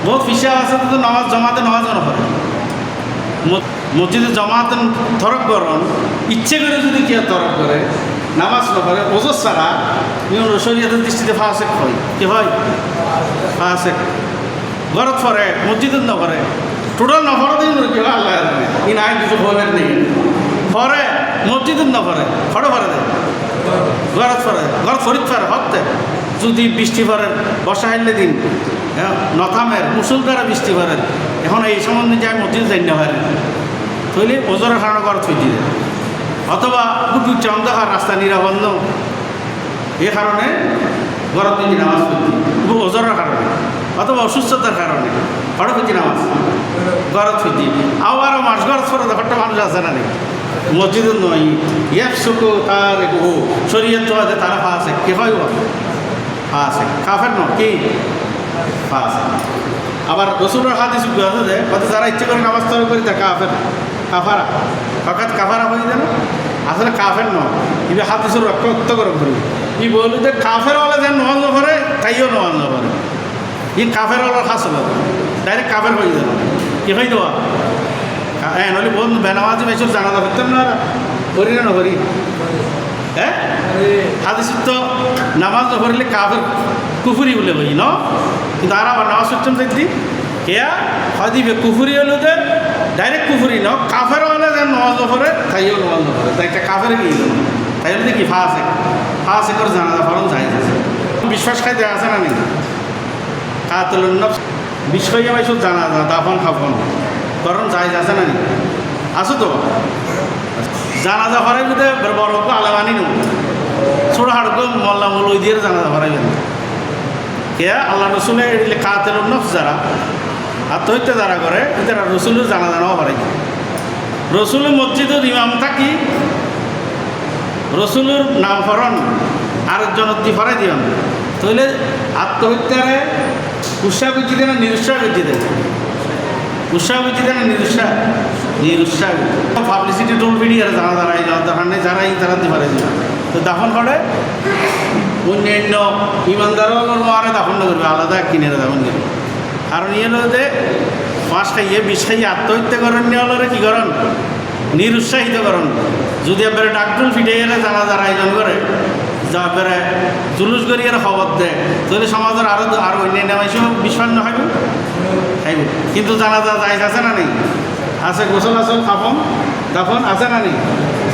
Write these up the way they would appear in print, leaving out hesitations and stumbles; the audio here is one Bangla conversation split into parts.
বহুত ফিসা আছে তো নামাজ জমাতে নামাজ না পড়ে মসজিদে জমাতে তরক করন ইচ্ছে করে যদি কেউ তরক করে নামাজ না পড়ে ওজোর ছাড়া শরীয়তের দৃষ্টিতে ফাসেক হয় কি হয় ফাসেক ঘরত পড়ে মসজিদত না পড়ে টোটাল না পড়ে দিন কি হয় আল্লাহ ই নাই কিছু বলের নেই পরে মসজিদত না পড়ে ফটো পড়ে দেয় ঘরত পড়ে ঘর ফরিদ পড়ে হতে যদি বৃষ্টি পড়ে বর্ষা হাইলে দিন নথামের মুসুলধারা বৃষ্টি পড়ে এখন এই সম্বন্ধে যায় মসজিদ যাই না হয় তৈলে ওজোরের কারণে ঘর থই দিয়ে অথবা খুব অন্ধকার রাস্তা নিরাবন্ধ এ কারণে ঘরত পেঁচি নামাজ পড়ছি খুব ওজোরের কারণে অথবা অসুস্থতার কারণে ঘরে পেঁচি নামাজ ঘরত পড়ছি আবারও মাস ঘর ফোর ঘরটা মানুষ আছে না মসজিদ নয় ইয়েপ সুকো তার শরীয়ত তো আছে তারা ফাঁসে কে হয় ফাঁসে কাফের ন কি ফাঁসে আবার রসুলের হাদিস আছে যে হয়তো যারা ইচ্ছে করে নামাজ তৈরি করি তা কাফের কাফারা ফকাত কাফারা হয়ে যায় না আসলে কাফের নয় ইবে হাদিসের রক্ত করে করি ই বলি যে কাফের ওলা যেন নমাজ করে তাইও নমাজ করে ই কাফের ওলার খাস হলো ডাইরেক্ট কাফের হয়ে যাবে কি হয়ে দেওয়া হ্যাঁ নলি বন্ধু বেনামাজি মেসুর জানাজা করতাম না করি না করি হ্যাঁ হাদিস তো নামাজ না পড়লে কাফের কুফুরি বলে বই ন কিন্তু আর আবার নামাজ পড়তাম দেখি কেয়া হদিবে কুফুরি হলো যে ডাইরেক্ট কুফুরি ন কাফের হলে যেন নামাজ না পড়ে তাইও নামাজ না পড়ে তাই একটা কাফের গিয়ে তাই হলে কি ফাঁসে করে জানাজা ফরম যাই বিশ্বাস খাইতে আছে না নি কাতল বিষয় সব জানাজা দাফন খাফন করণ যাই আছে না নি আসো তো জানাজা ফরাই যদি বড় আলামানি নো ছোটো হাড়কো মল্লা মল ওই দিয়ে জানাজা ফরাইবেন কে আল্লাহ রসুলে এলে কাতেল নফস যারা আত্মহত্যা যারা করে তারা রসুলের জানাজা নেওয়া ফরাই রসুলের মসজিদের ইমাম থাকি রসুলের নাম ফরণ আরেকজন ফরাই দিবেন তাহলে আত্মহত্যারে উৎসাহ বুঝি দেন নিরুৎসাহ বুঝি দেন উৎসাহ বুঝি দেন নিরুৎসাহ পাবলিসিটি টোল ভিডিও যারা দাঁড়াই যারাই তারা পারে তো দাফন করে অন্যান্য ইমানদারও মারে দাফন করবে আলাদা কিনে দাফন করবে কারণ ইয়ে হলো যে পাঁচ খাইয়ে বিষ খাইয়ে আত্মহত্যা করেন নিয়ে হলো কী করেন নিরুৎসাহিত করেন যদি আপনারা ডাক্তুল ফিটে গেলে যারা আয়োজন করে যা আপনারা জুলুস করিয়ে খবর দেয় তাহলে সমাজের আরও অন্যান্য মানুষও বিষণ্ণ হইব খাইব কিন্তু জানাজা যাইজ আছে না নেই আছে গোসল আসল খাফন দাফন আছে না নেই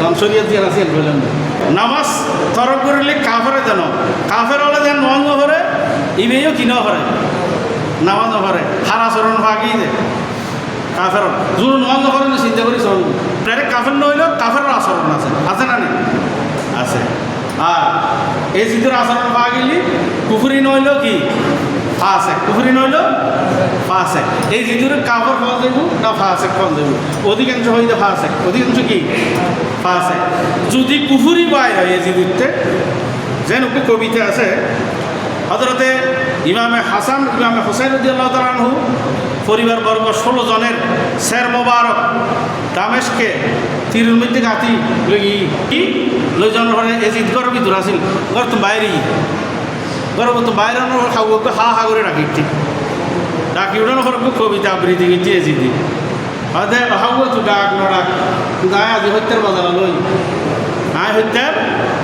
সংসদীয় দিয়ে আছে বললেন নামাজ তরক করলে কাফের যেন কাফের হলে যেন নঙ্গ করে ইবেও কিনেও করে নামাজ করে হারা চরণ ভাগি দে কাফের জোর নঙ্গ করে চিন্তা করি চরণ ডাইরেক্ট কাফের নইলেও কাফের আচরণ আছে না নেই আছে আর এই জিদের আচরণ পাওয়া গেলি কুফুরি নইল কি ফাঁসে কুফুরি নইল ফাঁসে এই জিদুর কাপড় পাওয়া যাইব না ফাঁসে পাওয়া যাইব অধিকাংশ হইতে ফাঁসে অধিকাংশ কি ফাঁসে যদি কুফুরি বাইর হয় এই জিদুরতে যেন কবিতা আছে হজরতে ইমামে হাসান ইমামে হোসেন রাদিয়াল্লাহু তাআলা আনহু পরিবারবর্গ 16 জনের শের মোবারক দামেশকে তীরের মধ্যে গাঁথি লইজন এজিদ গড়ের ভিতর আসিল গড় তো বাইরে গড় তো বাইরে খাবো হা হা করে রাখি ঠিক ডাকি উঠানো কবিতা আবৃত্তি গেছি এজিদি হয়তো হাবো তো ডাক নডাক গায়ে আজি হত্যার বদলা লই আয় হত্যার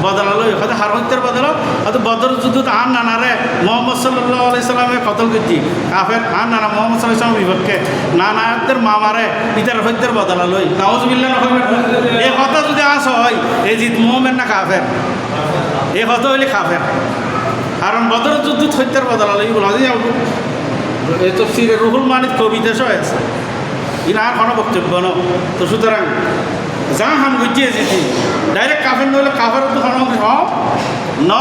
বদলা লই হয়তো হার হত্যার বদলা হয়তো বদর যুদ্ধ আন নানারে মোহাম্মদ সাল্লাল্লাহু আলাইহি সাল্লামে কতল করছি কাফের আন নানা মোহাম্মদ সাল্লাল্লাহু আলাইহি সাল্লামের বিপক্ষে নানাদের মামারে ইতার হত্যার বদলা লই নাউজুবিল্লাহ এই কথা যদি আস হয় এই জিত মোহাম্মদ না কাফের এই কথা হইলে কাফের কারণ বদর যুদ্ধ হত্যার বদলা লই বলা যায় এই তো সিরে রুহুল মানিত কবিতা সহ আছে ইনার কোনো বক্তব্য ন তো সুতরাং যা হাম গুজিয়ে যেছি ডাইরেক্ট কাফের নইলে কাফের তো কোনো ন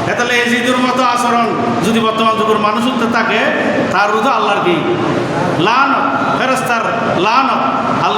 তাহলে এই জিদুর মতো আচরণ যদি বর্তমান যুগের মানুষ থাকে তার রুদো আল্লাহর কি লানত ফেরেশতার লানত আল্লাহ